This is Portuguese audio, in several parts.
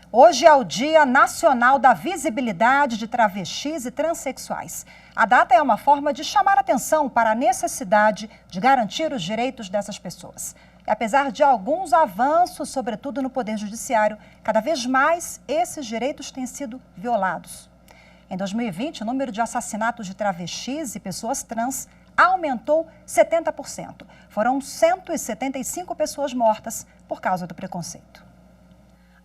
Hoje é o Dia Nacional da Visibilidade de Travestis e Transsexuais. A data é uma forma de chamar atenção para a necessidade de garantir os direitos dessas pessoas. E apesar de alguns avanços, sobretudo no Poder Judiciário, cada vez mais esses direitos têm sido violados. Em 2020, o número de assassinatos de travestis e pessoas trans aumentou 70%. Foram 175 pessoas mortas por causa do preconceito.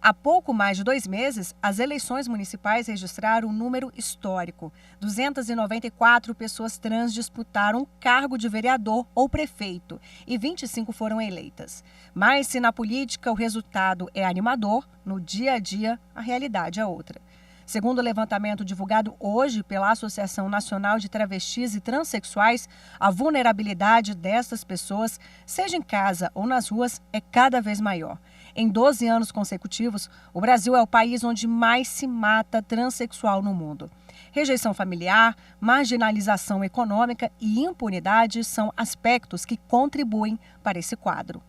Há pouco mais de 2 meses, as eleições municipais registraram um número histórico. 294 pessoas trans disputaram o cargo de vereador ou prefeito e 25 foram eleitas. Mas se na política o resultado é animador, no dia a dia a realidade é outra. Segundo o levantamento divulgado hoje pela Associação Nacional de Travestis e Transsexuais, a vulnerabilidade dessas pessoas, seja em casa ou nas ruas, é cada vez maior. Em 12 anos consecutivos, o Brasil é o país onde mais se mata transexual no mundo. Rejeição familiar, marginalização econômica e impunidade são aspectos que contribuem para esse quadro.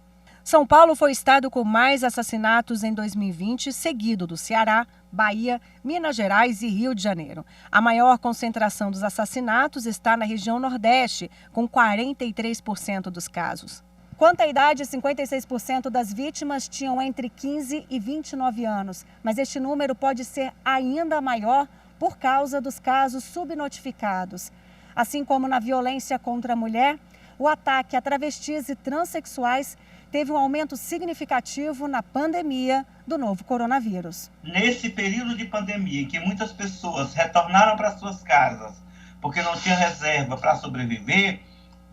São Paulo foi o estado com mais assassinatos em 2020, seguido do Ceará, Bahia, Minas Gerais e Rio de Janeiro. A maior concentração dos assassinatos está na região Nordeste, com 43% dos casos. Quanto à idade, 56% das vítimas tinham entre 15 e 29 anos, mas este número pode ser ainda maior por causa dos casos subnotificados. Assim como na violência contra a mulher, o ataque a travestis e transexuais teve um aumento significativo na pandemia do novo coronavírus. Nesse período de pandemia, em que muitas pessoas retornaram para suas casas porque não tinham reserva para sobreviver,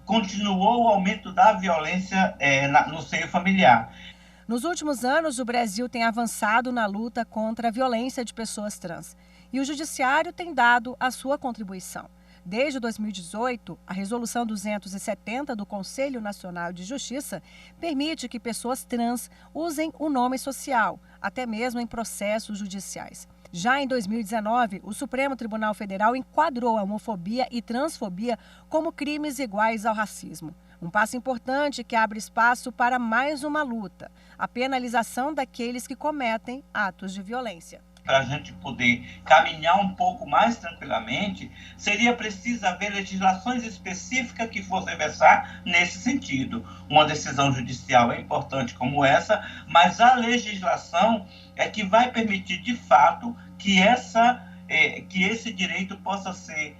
continuou o aumento da violência no seio familiar. Nos últimos anos, o Brasil tem avançado na luta contra a violência de pessoas trans. E o Judiciário tem dado a sua contribuição. Desde 2018, a Resolução 270 do Conselho Nacional de Justiça permite que pessoas trans usem o nome social, até mesmo em processos judiciais. Já em 2019, o Supremo Tribunal Federal enquadrou a homofobia e transfobia como crimes iguais ao racismo. Um passo importante que abre espaço para mais uma luta: a penalização daqueles que cometem atos de violência. Para a gente poder caminhar um pouco mais tranquilamente, seria preciso haver legislações específicas que fossem versar nesse sentido. Uma decisão judicial é importante como essa, mas a legislação é que vai permitir, de fato, que esse direito possa ser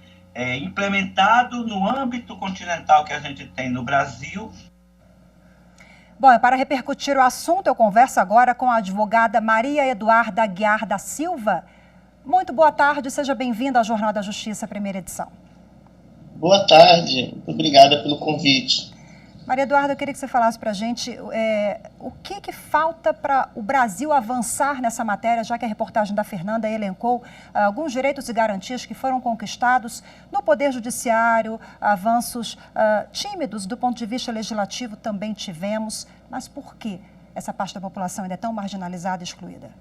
implementado no âmbito continental que a gente tem no Brasil. Bom, para repercutir o assunto, eu converso agora com a advogada Maria Eduarda Aguiar da Silva. Muito boa tarde, seja bem-vinda ao Jornal da Justiça, primeira edição. Boa tarde, muito obrigada pelo convite. Maria Eduarda, eu queria que você falasse para a gente o que falta para o Brasil avançar nessa matéria, já que a reportagem da Fernanda elencou alguns direitos e garantias que foram conquistados no Poder Judiciário, avanços tímidos do ponto de vista legislativo também tivemos, mas por que essa parte da população ainda é tão marginalizada e excluída?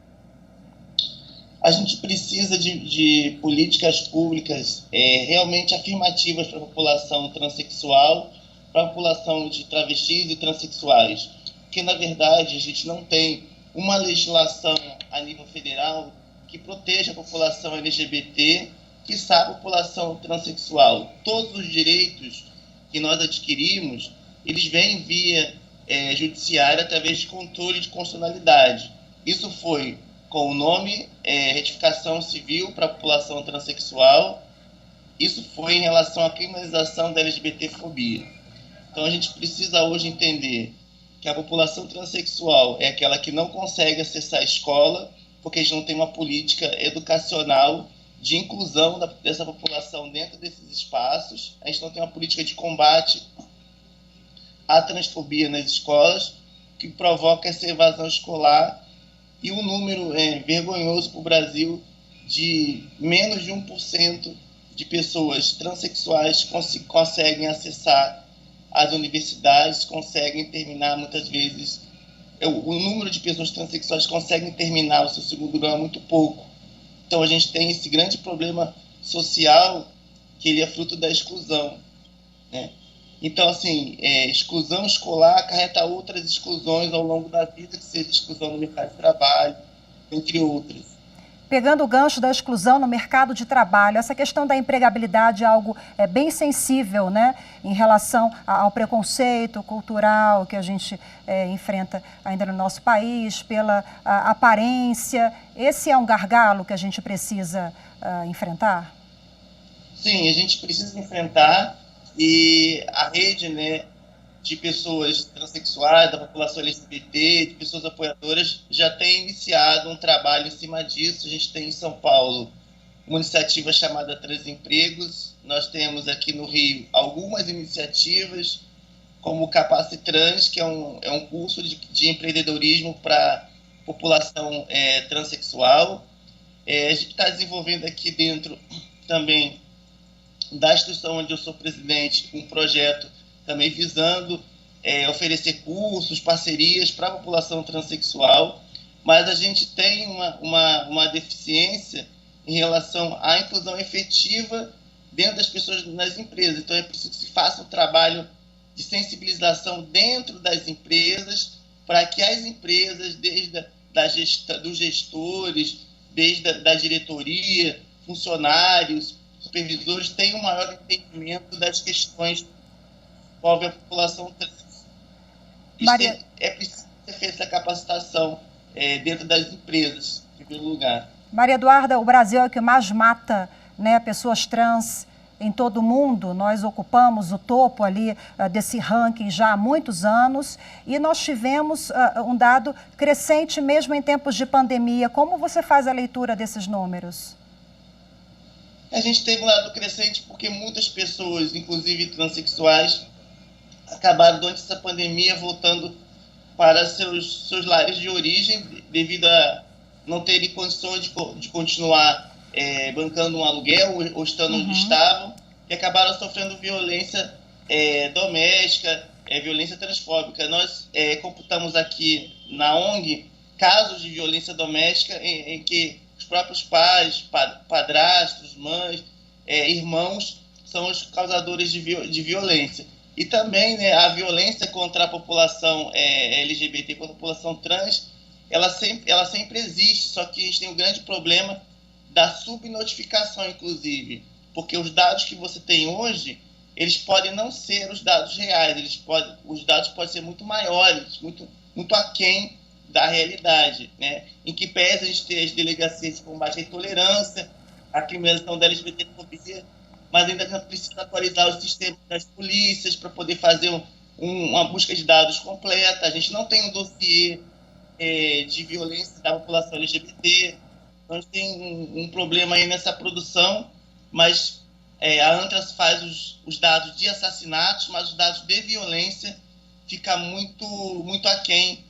A gente precisa de políticas públicas realmente afirmativas para a população transexual, para a população de travestis e transexuais, porque, na verdade, a gente não tem uma legislação a nível federal que proteja a população LGBT, quiçá a população transexual. Todos os direitos que nós adquirimos, eles vêm via judiciária através de controle de constitucionalidade. Isso foi com o nome retificação civil para a população transexual, isso foi em relação à criminalização da LGBTfobia. Então, a gente precisa hoje entender que a população transexual é aquela que não consegue acessar a escola, porque a gente não tem uma política educacional de inclusão dessa população dentro desses espaços. A gente não tem uma política de combate à transfobia nas escolas, que provoca essa evasão escolar e um número vergonhoso para o Brasil de menos de 1% de pessoas transexuais conseguem acessar as universidades, conseguem terminar muitas vezes, o número de pessoas transexuais que conseguem terminar o seu segundo grau é muito pouco. Então a gente tem esse grande problema social que ele é fruto da exclusão, né? Então, assim, exclusão escolar acarreta outras exclusões ao longo da vida, que seja exclusão no mercado de trabalho, entre outras. Pegando o gancho da exclusão no mercado de trabalho, essa questão da empregabilidade é algo bem sensível, né, em relação ao preconceito cultural que a gente enfrenta ainda no nosso país, pela aparência. Esse é um gargalo que a gente precisa enfrentar? Sim, a gente precisa enfrentar, e a rede, né, de pessoas transexuais, da população LGBT, de pessoas apoiadoras, já tem iniciado um trabalho em cima disso. A gente tem em São Paulo uma iniciativa chamada Transempregos. Nós temos aqui no Rio algumas iniciativas, como o Capacitrans, que é um curso de empreendedorismo para população transexual. A gente está desenvolvendo aqui dentro também da instituição onde eu sou presidente um projeto também visando oferecer cursos, parcerias para a população transexual, mas a gente tem uma deficiência em relação à inclusão efetiva dentro das pessoas nas empresas. Então é preciso que se faça um trabalho de sensibilização dentro das empresas, para que as empresas, desde dos gestores, desde da diretoria, funcionários, supervisores, tenham um maior entendimento das questões que envolvem a população trans. É preciso ser feita essa capacitação dentro das empresas, em primeiro lugar. Maria Eduarda, o Brasil é o que mais mata, né, pessoas trans em todo o mundo. Nós ocupamos o topo ali desse ranking já há muitos anos e nós tivemos um dado crescente mesmo em tempos de pandemia. Como você faz a leitura desses números? A gente teve um dado crescente porque muitas pessoas, inclusive transexuais, acabaram durante essa pandemia voltando para seus lares de origem devido a não terem condições de continuar bancando um aluguel ou estando onde estavam, e acabaram sofrendo violência doméstica, violência transfóbica. Nós computamos aqui na ONG casos de violência doméstica em que os próprios pais, padrastos, mães, irmãos são os causadores de violência. E também, né, a violência contra a população LGBT, contra a população trans, ela sempre existe, só que a gente tem um grande problema da subnotificação, inclusive, porque os dados que você tem hoje, eles podem não ser os dados reais, os dados podem ser muito maiores, muito aquém da realidade, né? Em que pese a gente ter as delegacias de combate à intolerância, a criminalização da LGBTfobia, mas ainda precisa atualizar os sistemas das polícias para poder fazer uma busca de dados completa. A gente não tem um dossiê de violência da população LGBT, então a gente tem um problema aí nessa produção, mas a ANTRAS faz os dados de assassinatos, mas os dados de violência fica muito aquém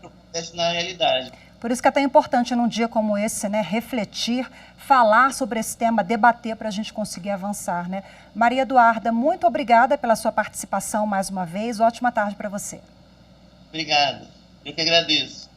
do que acontece na realidade. Por isso que é tão importante num dia como esse, né, refletir, falar sobre esse tema, debater para a gente conseguir avançar, né? Maria Eduarda, muito obrigada pela sua participação mais uma vez. Ótima tarde para você. Obrigado. Eu que agradeço.